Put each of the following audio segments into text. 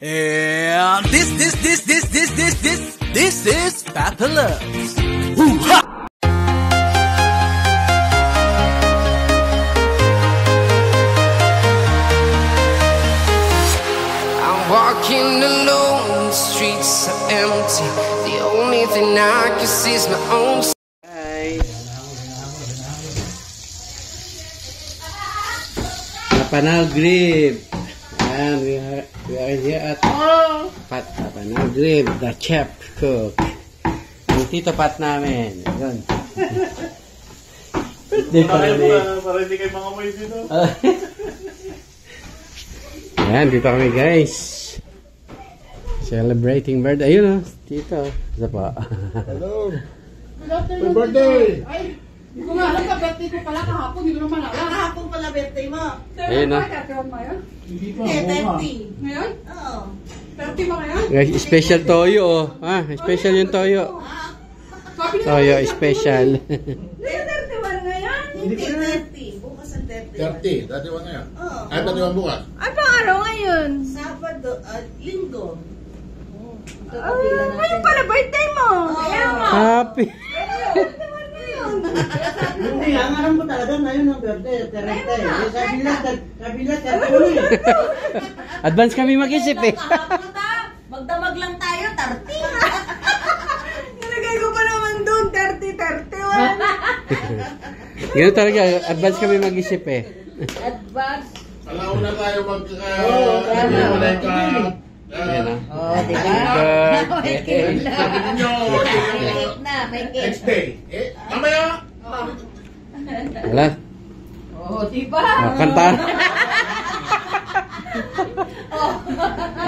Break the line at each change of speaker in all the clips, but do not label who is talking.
And this is Papa Loves. Woo-ha!
I'm walking alone, the streets are empty. The only thing I can see is my own.
Panal Grill. And we are here at Panal Grill, the chef cook. Ang tito Pat namin. Yun.
Para hindi kayo mga boys dito.
Ayan, dito kami guys. Celebrating birthday. Ayun o, tito. Isa pa.
Hello. Happy birthday.
Hindi ko nga alam ka, birthday ko pala kahapon, hindi ko naman alam.
Kahapon pala birthday mo.
Ayun o.
Hindi pa.
30.
Ngayon?
Oo.
30 ba ngayon?
Guys, special toyo o. Special yung toyo. Toyo, special.
Hindi, 31 ngayon. Hindi, 30. Bukas ang 30.
30. Dati one na yan.
Oo.
Ay, dati one bukas.
Ay, pang araw ngayon?
Sabado at linggo.
Ngayon pala birthday mo. Kaya nga.
Happy.
Hindi, ang alam ko talaga ngayon ang birthday. 30. Kabila,
Advance kami mag-isip eh.
Magdamag lang tayo, 30.
Nilagay ko pa naman doon, 30, 31.
Ganun talaga, advance kami mag-isip eh.
Advance.
Alauna tayo magkaka...
Ayan o.
Oh, diba? May cake na.
Sabi ninyo,
May cake.
next day. Mamaya!
Wala.
Oh, diba?
Kanta.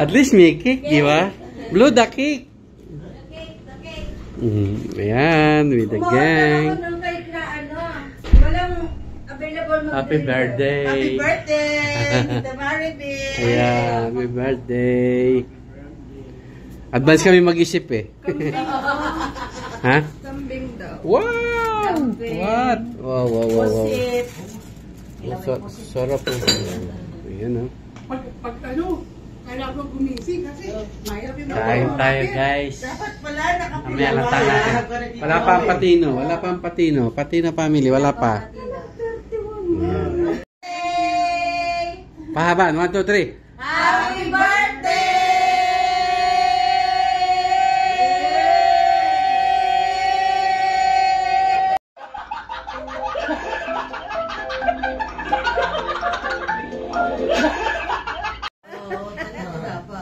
At least may cake, di ba? Blow the cake. Ayan, with the gang.
Ako ng cake na ano, walang available mag-
Happy birthday.
Happy birthday, Tita Maribel.
Ayan, happy birthday. Advance kami mag-isip eh. Ha?
Kambing daw.
Wow! What? Wow.
Pusit.
Sarap po. Ayan o.
Pag ano, kailangan ko gumising kasi mahirap yung
Kain tayo guys.
Dapat pala
Mamaya lang tayo natin. Wala pa ang patino. Wala pa ang patino. Patino family. Wala pa. Ayan. Pahaban. 1, 2, 3.
Happy birthday!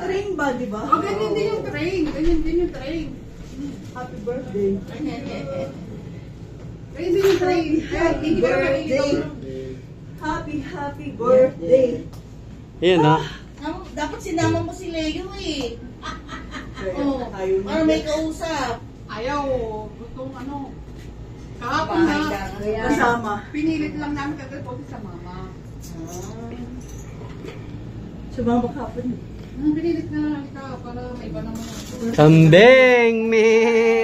Train ba, di ba?
Oh, ganyan din yung train. Ganyan din yung train.
Happy birthday.
Ganyan din yung train.
Happy birthday. Happy birthday.
Ayan o.
Dapat sinama mo si Leo eh.
Oh,
Para may kausap.
ayaw. Gustong ano. Kahapon na.
Kasama.
Pinilit lang namin kagapotin sa mama.
Sumama kapon.
Pinilit na lang ka para may iba naman.
Kambing me.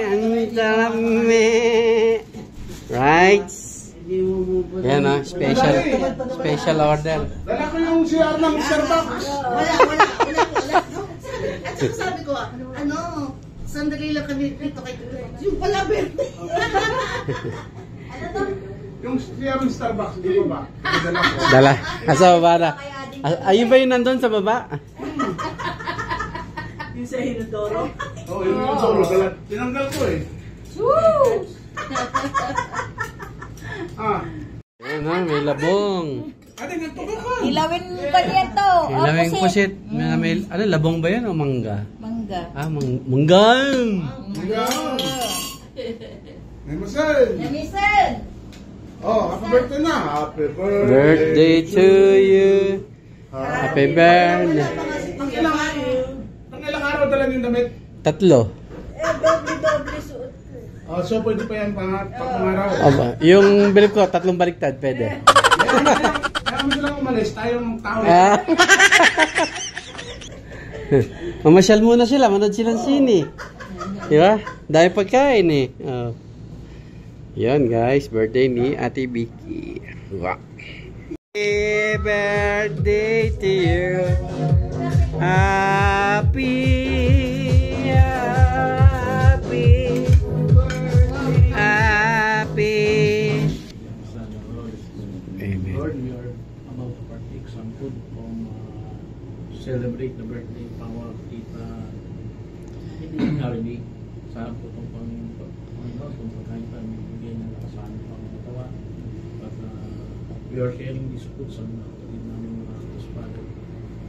Ang sarap me. Right? Ayan o. Special order.
Dala ko yung CR ng Starbucks.
Wala. At saka sabi ko, sandali lang kami dito kay yung pala birthday.
Yung CR ng Starbucks, di ba ba? Dala ko.
Dala. Sa baba na. Ayun ba yung nandun sa baba?
Yung sa Hinodoro.
Oo, yung solo. Tinanggal ko eh.
Ayan o. May labong.
Ate, nagtuko ka.
Ilawin pa niya to.
Ilawing pusit. Ano, labong ba yan o mangga?
Mangga.
Manggang!
May masal.
Namisan.
Oh, happy birthday na. Happy
Birthday to you. Happy birthday.
Ang ilang araw dala yung damit?
3.
Doble suot ko.
Oh, so pwede pa yan pang araw.
Aba, yung bilip ko, 3 baliktad, pwede.
Kaya mo silang umalis, tayong tao.
Mamasyal muna sila, manood silang sini. Di ba? Dahil pagkain eh. Oh. Yan guys, birthday ni Ate Vicky. Wow. Happy birthday to you. Happy Happy, happy, happy. Amen.
Lord, we are about to partake some food from celebrate the birthday power of Tita Harvey. Saan po itong Panginoon kung pagkain pa bibigyan ng lakas sa aming pangatawa. But we are sharing this food sa mga kapatid namin mga Father.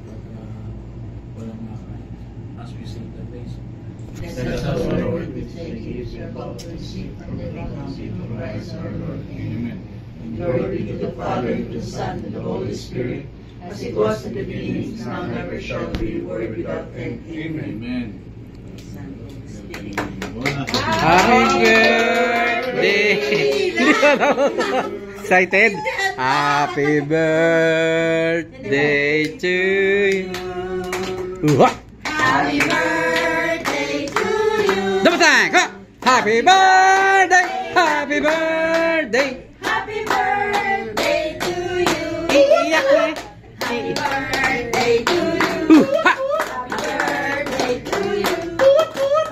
At walang makain. As we say the grace.
Bless us, O Lord, with the gifts you are about to receive from the bounty of Christ our Lord. Amen. Glory be to the Father, to the Son, and to the Holy Spirit, as it was in the beginning, is now, and ever shall be, world without end. Amen.
Happy birthday! Excited? Happy birthday to you.
Happy birthday to you.
Double time! Happy birthday! Happy birthday!
Happy birthday to you.
Iiyak na eh.
Happy birthday to you. Happy birthday to you.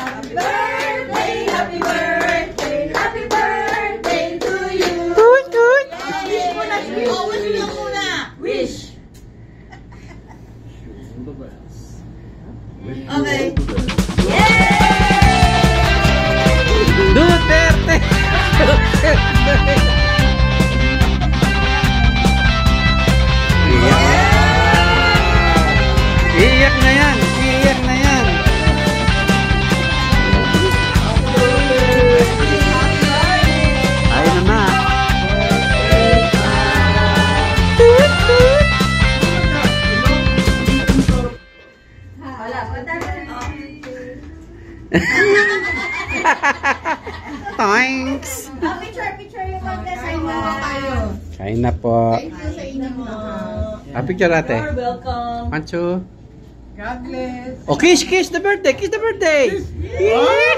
Happy birthday, happy birthday, happy birthday to you. Wish muna, wish mo muna. Wish. Okay.
Duterte! Iiyak na yan! Iiyak na yan! Ayun na.
Wala, punta na.
Thanks!
Picture yung contest ay mo.
Kain na po.
Thank you sa inyo mo.
Picture ate.
You're welcome.
Pancho.
God bless.
Oh, kiss the birthday! Kiss the birthday! Yay!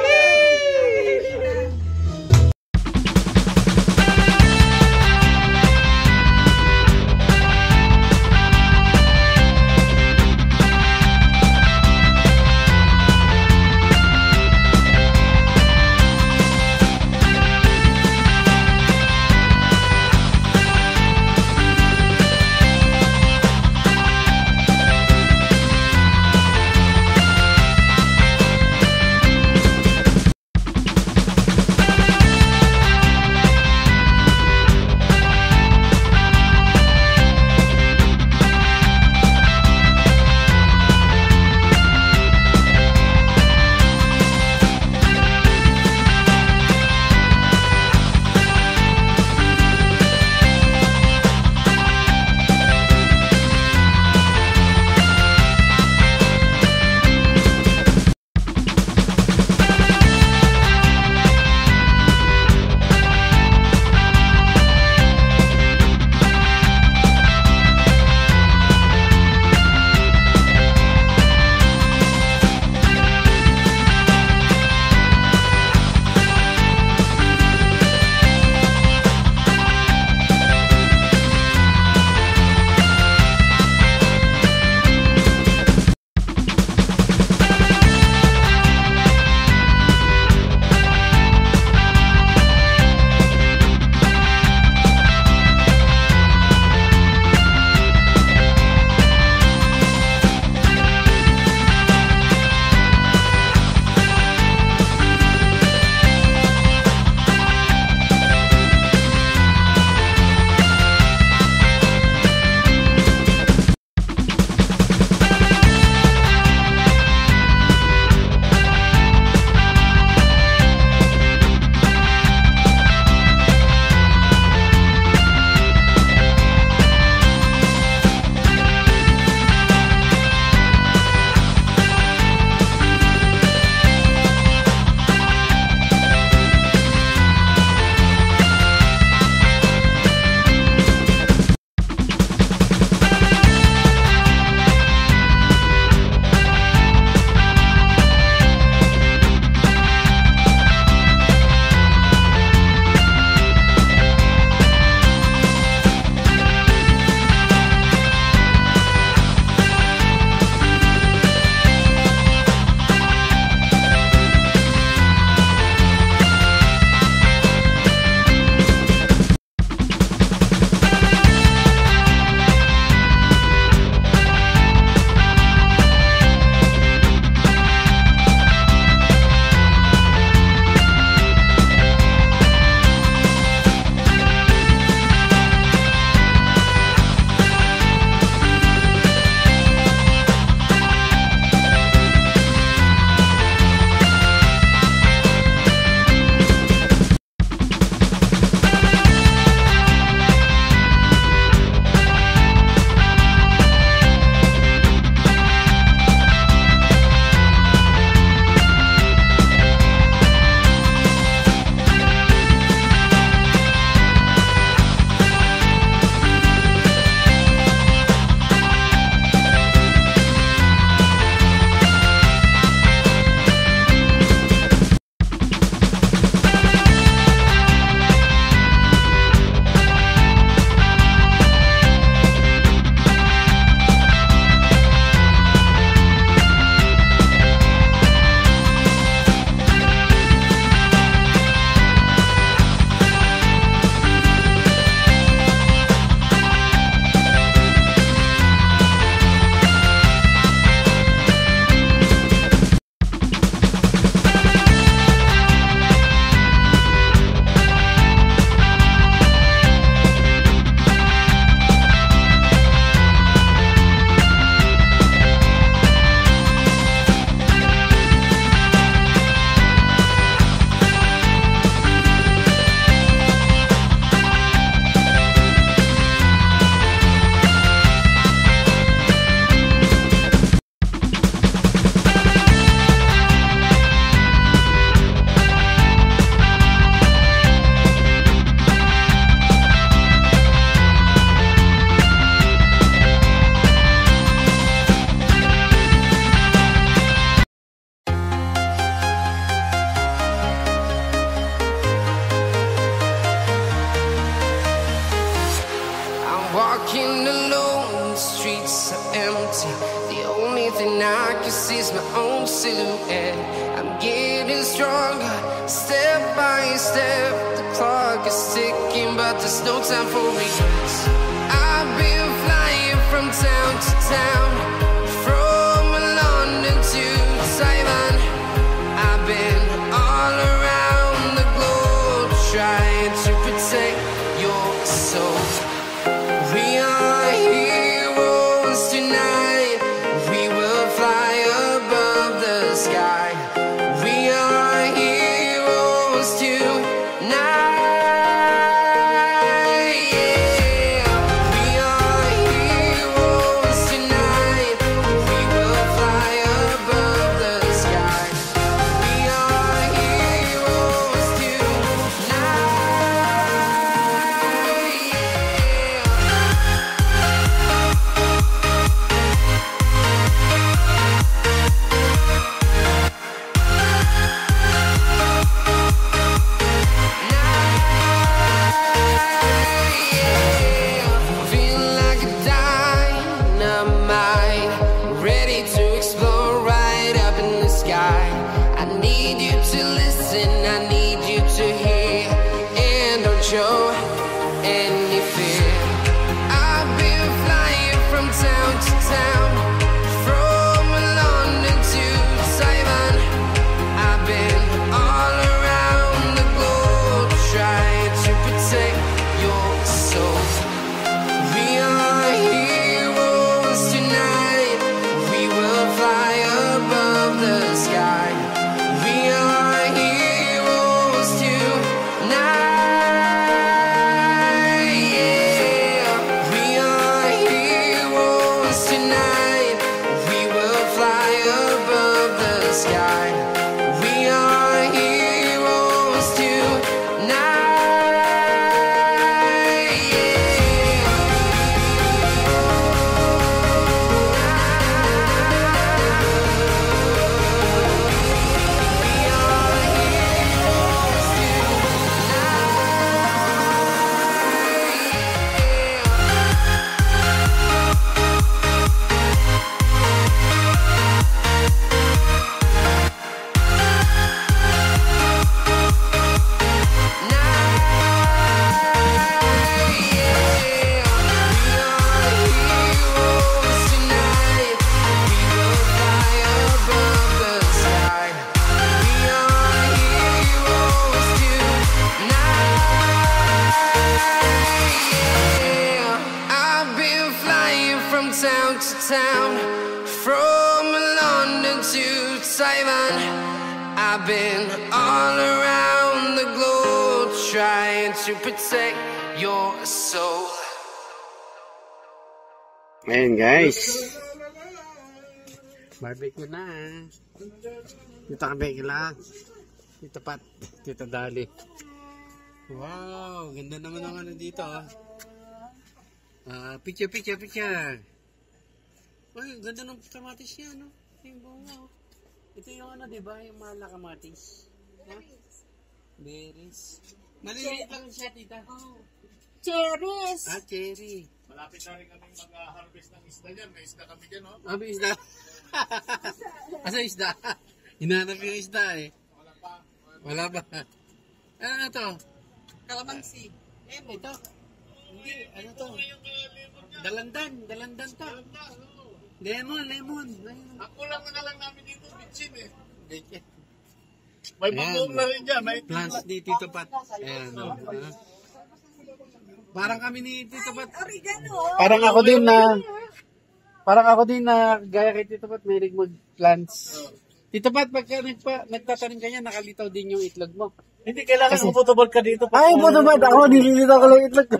can see is my own silhouette. I'm getting stronger, step by step. The clock is ticking, but there's no time for regrets. I've been flying from town to town, from London to Taiwan. I've been all around the globe, trying to protect your soul. We are heroes tonight. We will fly above the sky. We are heroes tonight. Yeah. We are heroes tonight. We will fly above the sky. We are heroes tonight. Feeling like a dynamite, ready to explode right up in the sky. I need you to listen, I need you to hear, and don't show any fear. I've been flying from town to town, from London to Taiwan. I've been all around the globe, trying to protect your soul. We are heroes tonight. We will fly above the sky. We are heroes tonight. Yeah. We are heroes tonight. We will fly above the sky. We are heroes tonight. I've been flying from town to town, from London to Taiwan. I've been all around the globe, trying to protect your soul.
Ayan guys. Barbecue na. Dito kami kila. Dito Pat. Dito Dali. Wow. Ganda naman ang ano dito. Picture. Uy, ganda ng kamatis niya, no? Yung bunga. Ito yung ano, diba? Yung mahal na kamatis. Berries. Maliliit lang siya, tita.
Cherries.
Cherry.
Malapit na rin kami mag-harvest ng isda dyan. May isda kami dyan, no?
May isda. Asa isda? Hinanap yung isda eh. Wala pa. Ano to?
Kalamansi.
Ito. Hindi, ano to? Dalandan to. Lemon. Ayun.
Ako lang na lang namin dito, bitchin eh.
Ayan.
May bangong na rin dyan. May
Plants ni Tito Pat. Ayan. Parang kami ni Tito Pat.
Oregano.
Parang ako din na gaya kay Tito Pat, may mag-plants. Tito Pat, pagka nagtatanim ka niya, nakalitaw din yung itlog mo.
hindi kailangan puputubol ka dito.
Ay, Tito Pat, ako nililitaw ko lang itlog ko.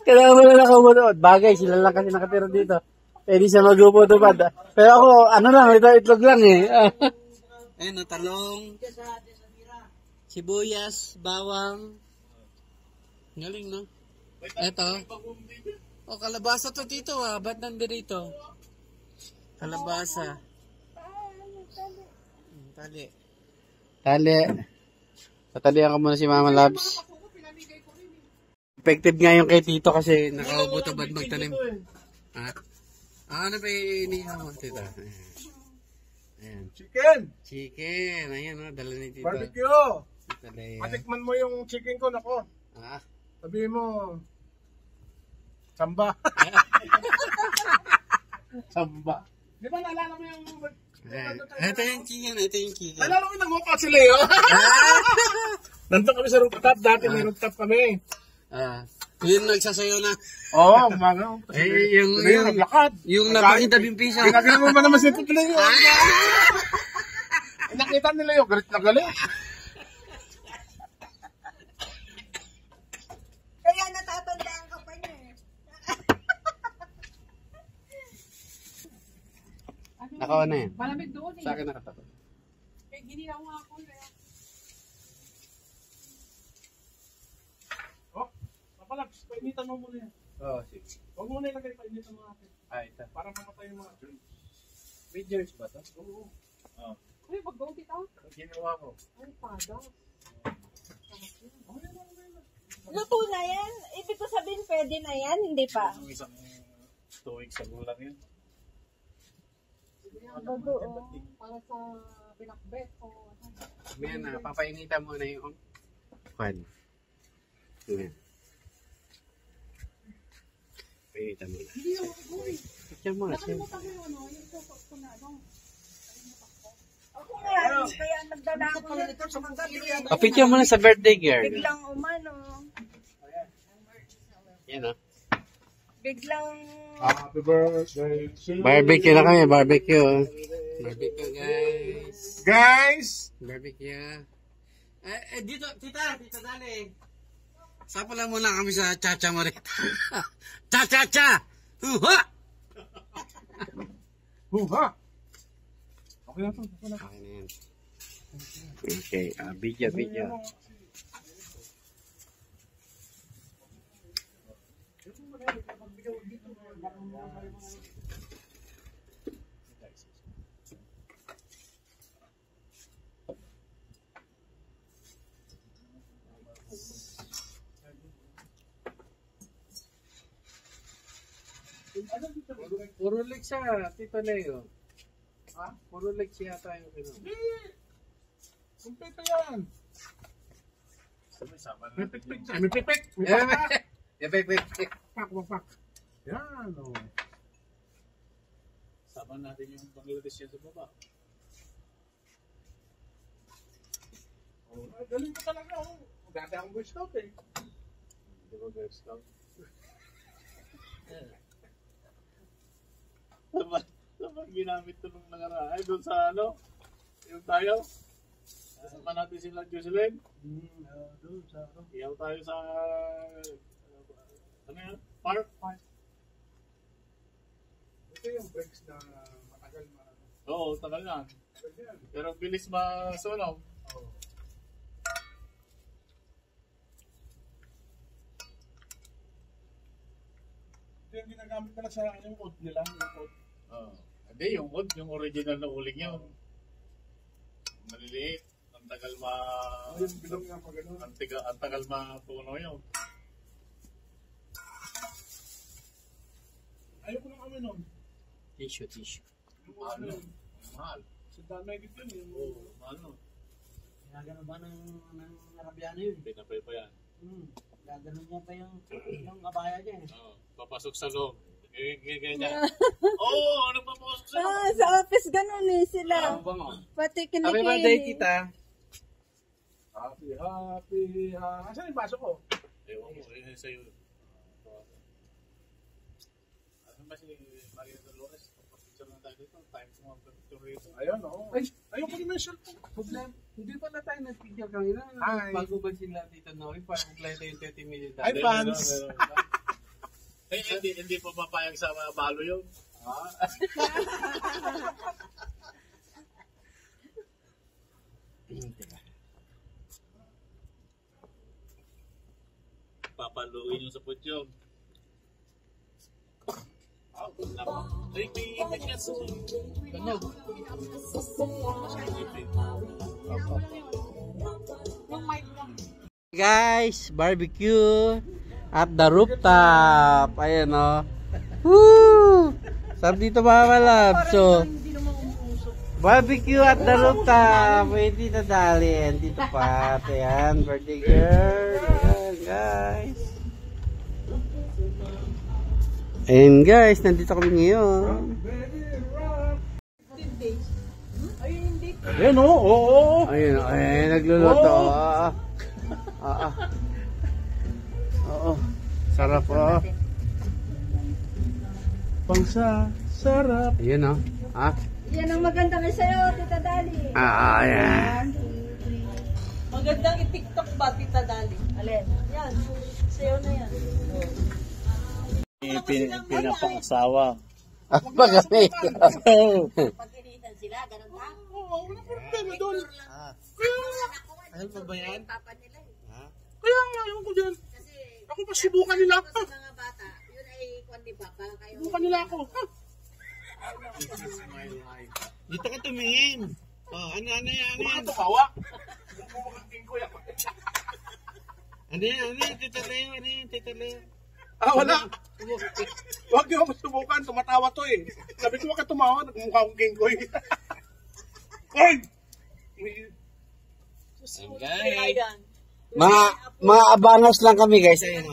Kailangan mo na nakabunod. Bagay, sila lang kasi nakatira dito. Pwede siya magpuputubad. Pero ako, ano lang, ito itlog lang eh. Ayun, talong, sibuyas, bawang. Galing, no? Eto. O, kalabasa to dito ah. Ba't nandito? Kalabasa. Tali. Tali. Tatalian ko muna si Mama Labs. Effective nga yung kay Tito kasi nakaupo tabad magtanim. Ha? Ano ba inihaw mo, Tito? Ayan. Chicken. Ayan, dala ni Tito.
Barbecue.
Talaya.
Patikman mo yung chicken ko, nako.
Ah.
Sabihin mo, samba.
Samba.
Di ba naalala mo yung...
Ito yung chicken. Ito yung chicken.
Naalala mo yung nag-walk si Leo? Nandun kami sa rooftop. Dati may rooftop kami.
Yun nagsasayo na.
Oo, umaga.
Yung
naglakad.
Yung napakintabing piso.
Ginagawa mo ba naman si Tito Leo? Nakita nila yung galit na galit.
Kaya natatandaan ka pa niya eh.
Nakawa na yan.
Malamig doon eh.
Sa akin nakatapat.
Eh, ginilaw nga ako eh.
Oh, Papalaps, painitan mo muna yan.
Oo, sige.
Huwag muna ilagay, painitan mo natin.
Ito.
Para mamatay yung mga germs.
May germs ba ito?
Oo.
Uy, mag-go tita.
Ginawa ko.
Ay, pada.
Luto na yan? Ibig ko sabihin pwede na yan, hindi pa?
Isang 2 weeks ago lang yun.
Bago, oh.
Para sa pinakbet o ano.
Ayan na, papainitan mo na yung kwan. Ayan. Painitan mo na.
Hindi yung mag-uwi.
Picture mo na siya.
Nakalimutan ko yung ano, yung tukot ko na ano.
Ako nga, kaya nagdala ako nito sa mga gabi.
Picture mo na sa birthday girl.
Biglang umano.
Yan o.
Biglang...
Happy birthday to you.
Barbecue na kami, barbecue. Barbecue guys.
Guys!
Barbecue. Dito, tita, dali. Sapa lang muna kami sa Chacha Morita. Cha-cha-cha! Huha!
Huha! Okay na to. Okay na.
Okay na yan. Okay, video. Puro leg siya, Tito Leo.
Ha?
Puro leg siya yata yung kinuha.
Hindi! Kumpleto yan. May pipik siya. May pipik. May pakpak. Pak. Yan o.
Sama natin yung Bangladesh yan sa baba.
Galing ko talaga o. Dati akong Boy Scout eh.
Di ba Girl Scout? Saan ginamit ito nung nakaraan? Ay, doon sa ano? Yung tayo? Kasama natin sila Jocelyn.
Doon sa ano.
Iyaw tayo sa... ano yan? Park?
Ito yung breaks na matagal
Oo, tagal yan. Pero bilis masunog.
Oo. Ito yung ginagamit nila sa yung code nila. Yung code.
Hindi, yung wood, yung original na uling yun. Maliliit. Ang tagal
Yung bilog nga pag gano'n.
ang tagal matuno yun.
Ayoko ng kami nun.
Tissue.
Yung ano yun.
Mahal.
Sa damay gito yun.
Oo, mahal nun.
Gagano ba ng Arabiano yun?
Pinapay pa yan.
Gagano niya pa yung abaya niya eh.
Papasok sa loob. Ganyan. Oo, ano papasok sa loob?
sa office ganun eh sila. Pati
Happy birthday,
kinikili.
tita.
Happy. Asan yung baso ko?
Ewan ko, yun sa'yo. Ano ba si Maria Dolores? Papapicture lang tayo dito. Time ko mag-picture rito.
Ayun, oo.
Ay,
Ayoko din yung shirt ko.
problem. Hindi pa na tayo nag-picture kanina.
Hi.
Bago ba sila Tito Nori para kompleto yung 30 minutes.
Hi, fans.
Hindi pa papayag sa mga balo yun. Papaluin yung sa putyong.
Guys, barbecue at the rooftop. Ayan o. Woo! Sarap dito mga malab. So, barbecue at the rooftop. Wait, Tita Dali and Tito Pat. Ayan, birthday girl. Ayan, guys. Ayan, guys. Nandito kami ngayon.
Ayan o, oo.
Ayun, ayun, nagluluto. Oo. Sarap oh.
Pangsa, sarap.
Ayun oh.
Yan ang maganda na sa'yo, Tita Dali.
Ayan.
Magandang i-tiktok ba, Tita Dali?
Alin?
Yan, sa'yo na yan.
Pinapangasawa.
Apa kami?
Pagkinitan sila, ganun ba?
Oo, wala problema doon.
Ano pa ba yan?
Papa nila eh.
Kaya nga, ayaw ko dyan.
Kasi,
Ako pa subukan nila.
sa mga bata, yun ay kwan ni Papa. Kayo,
Subukan nila ako.
Dito ka tumingin. Oh, ano yan?
Baka tumawa.
Ano yan? Tita Leo.
Wala. Huwag niyo ako subukan. Tumatawa to eh. Sabi ko, wag ka tumawa. Nagmumukha akong genggoy. Hoy!
Guys. Mga abangas lang kami guys. Ayun.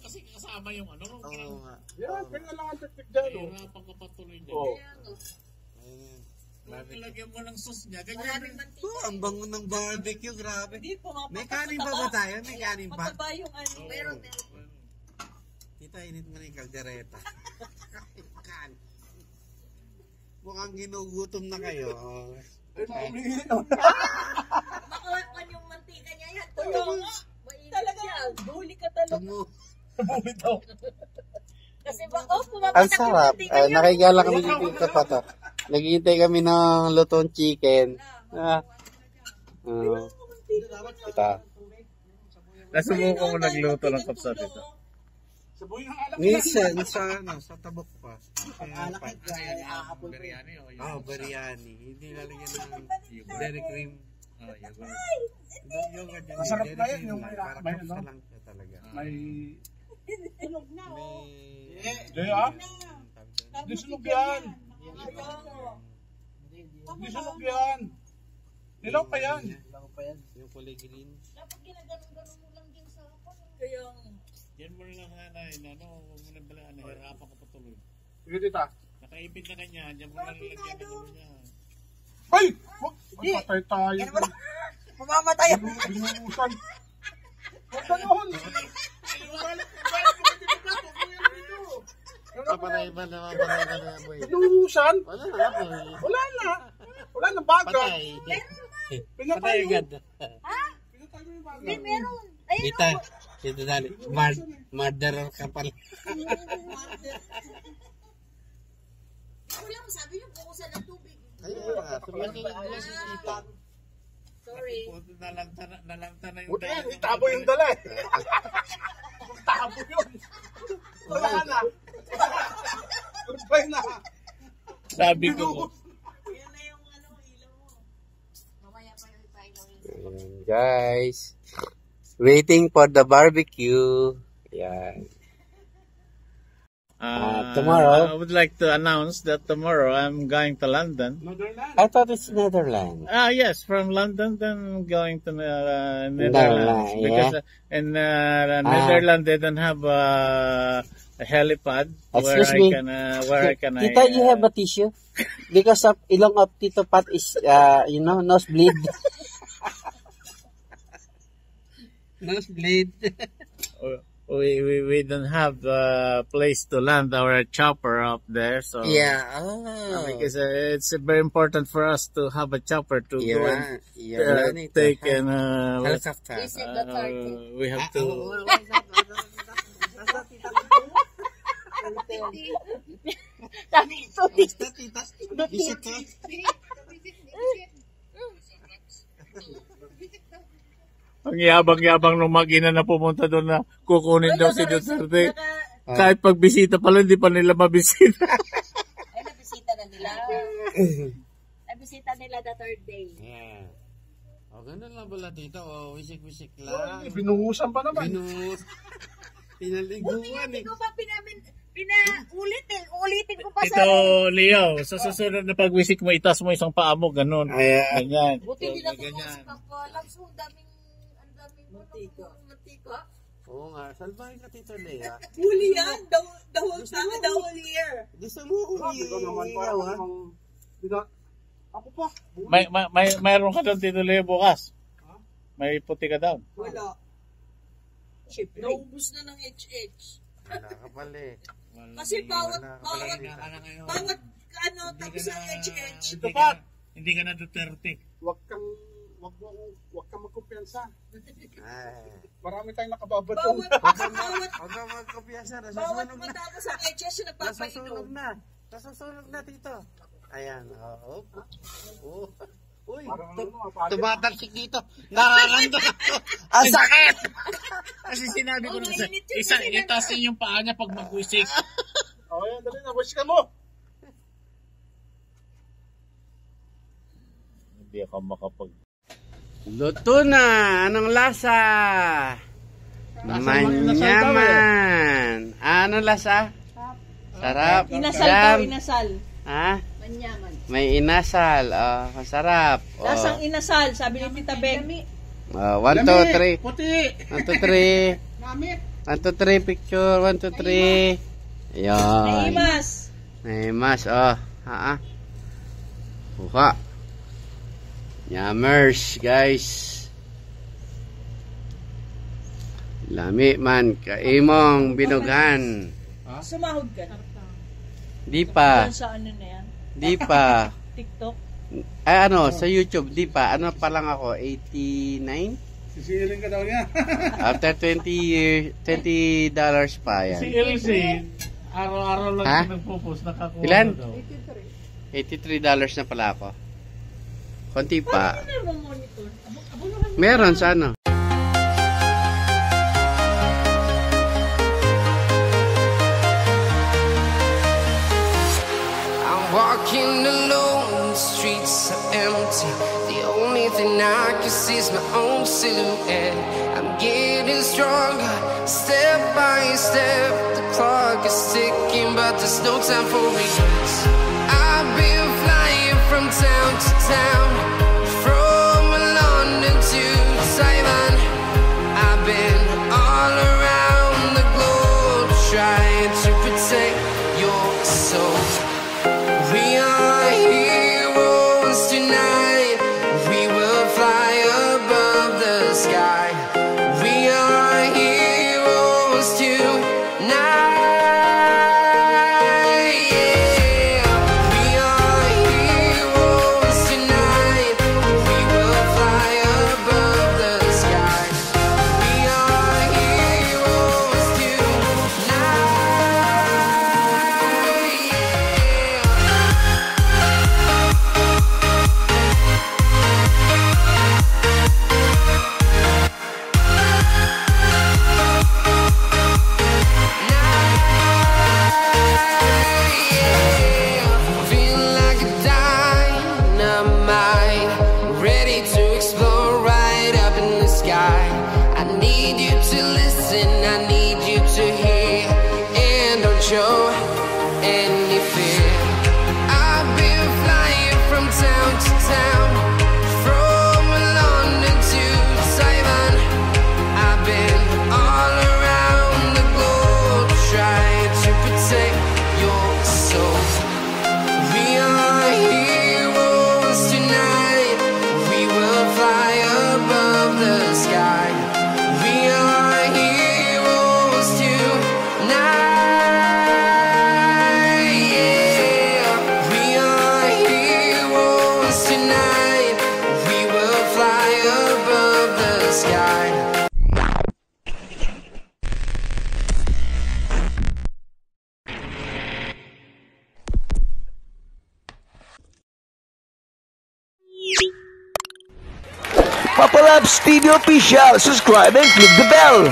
Kasi kasama yung ano.
Yan, kaya lang ang teknik dyan.
Hirapan ka patuloy dyan.
Oh.
Lagyan mo ng sauce niya. Ganyan.
Ang bango ng barbecue, grabe.
Hindi,
May kanin pa ba tayo? May kanin pa?
Mataba yung ano.
meron.
Tita, init mo na yung kaldereta. Mukhang ginugutom na kayo.
Makuha yung mantika niya yan.
Talaga, huli ka talaga.
Tumo.
Kasi ba, pumapatak
Ang sarap. Nakikala kami dito sa pato. Naghihintay kami ng lutong chicken. Kita.
Nasubukan mo nagluto ng kapsat ito.
Sabuhin ang alak.
Minsan, sa tabok pa.
Alak ay aapon.
Biryani o yun?
Biryani. Hindi lalagyan ng dairy cream.
Masarap na yan, yung
parang
may
kapsa
ano?
lang siya talaga.
May...
Tulog na,
Di ah? Di sunog yan. Di sunog yan. Nilaw pa yan.
Yung kulay green.
Dapat ginaganon-ganon mo lang din sa hapon.
Kaya,
Yan mo lang nanay, huwag mo nang balaan, hirapan ka patuloy.
Sige tita.
Nakaipit na kanya, dyan mo lang lagyan ng ano niya.
Ay! Ay, patay tayo.
mamamatay ako.
Binuusan. Huwag ganon.
Paparay ba na boy?
Binuusan?
Wala na boy.
Wala na. Wala na baga.
Patay.
Pinatay mo.
agad.
Pinatay mo yung baga.
Hindi, meron. Ayun,
Kita. Dito dali. Murderer ka pala.
ako lang, sabi niyo, bukusan ng tubig.
Ayun. Tumasin si Tita.
Sorry.
Nalangta na yung
Buti yan, itabo yung dala eh. Tabo yun. Wala na. Goodbye na.
Sabi ko,
Yan na yung ilaw mo. Mamaya pa yung ipailaw yun.
Ayan, guys. Waiting for the barbecue. Ayan. Tomorrow?
I would like to announce that tomorrow I'm going to London.
Motherland.
I thought it's Netherlands.
Yes, from London, then going to Netherlands.
Netherlands,
Because in Netherlands, they don't have a helipad where
Excuse me.
I can.
Tita, you have a tissue? Because of ilong of Tito Pat is, nosebleed. Nosebleed.
We don't have a place to land our chopper up there, so
Yeah.
because it's very important for us to have a chopper to go and take and
helicopter.
Is it the target?
we have to. Ang yabang-yabang nung mag-ina na pumunta doon na kukunin daw si Duterte. Kahit pagbisita pala, hindi pa nila mabisita.
Ay, nabisita na nila. Nabisita nila the third day.
Yeah. O, ganun lang pala dito. O, wisik-wisik lang.
Binuhusan pa naman.
Pinaliguan
Hindi
eh.
ko pa ulitin ko pa sa...
Ito, Leo, sa susunod na pagwisik mo, itas mo isang paa mo, ganun. Ganyan.
Buti hindi na tumakas pa ko. Alam so, ang daming mantika.
Oo nga, salbahin ka Tito Lea.
Huli yan. The whole year.
Gusto mo
Ikaw naman pa.
umiiyaw ha?
Ako pa.
Mayroon ka doon, Tito Leo, bukas. May puti ka down.
Wala. Naubos na ng HH.
Wala ka pala eh.
Kasi bawat tapos ng HH.
Ito pa.
Hindi ka na Duterte.
Huwag kang magkumpiyansa.
Ay.
Marami tayong nakababatong.
Huwag kang magkopyasa.
Bawat
Nasusunog na.
matapos ang HH na
Nasusunog
nagpapainom.
na. Nasusunog na Tito. Ayan. Oo. Oo. Uy, tumatalsik dito. Nakakanda ako. Ang sakit!
Kasi sinabi ko na kasi,
mainit yun
isa,
kasi
itasin yung paa niya pag mag-wisik.
O, yan, dali na. Wish ka mo.
Hindi ako makapag...
Luto na! Anong lasa? Manyaman! Anong lasa? Sarap.
Inasal
Jam.
daw, inasal.
Ha?
Manyaman.
May inasal. Oh, masarap. Oh.
Lasang inasal, sabi ni Tita Beg.
1, 2, 3.
Puti.
1, 2, 3.
Namit.
1, 2, 3. Picture. 1, 2, 3. Ayan.
Naimas.
Naimas. Oh. Ha? Buka. Yammers, guys. Lami man. Kaimong binughan.
Sumahod ka.
Di pa.
Doon sa ano na yan?
Di pa.
TikTok.
Ay, ano, sa YouTube, di pa. Ano pa lang ako, 89?
Sisirin ka daw niya.
After 20 years, $20 pa
Si
yan.
Elsie, araw-araw lang
Ha?
siya nagpo-post, nakakuha
Ilan?
na daw.
$83 na pala ako. Konti pa.
Ano mo monitor?
Meron sa ano.
I'm walking alone, the streets are empty. The only thing I can see is my own silhouette. I'm getting stronger, step by step. The clock is ticking, but there's no time for regrets. I've been flying from town to town, from London to Taiwan. I've been all around the globe, trying to protect your soul. We are heroes tonight. We will fly above the sky. We are heroes tonight. Yeah. We are heroes tonight. We will fly above the sky. We are heroes tonight. Yeah. Feel like a dynamite, ready to explode right up in the sky. I need you to listen, I need you to hear, and don't show any fear. I've been flying from town to town, from London to Taiwan. I've been all around the globe, trying to protect your soul. We are heroes tonight. We will fly above the sky. We are heroes tonight. Yeah. We are heroes tonight. We will fly above the sky.
Papa Labs TV Official. Subscribe and click the bell.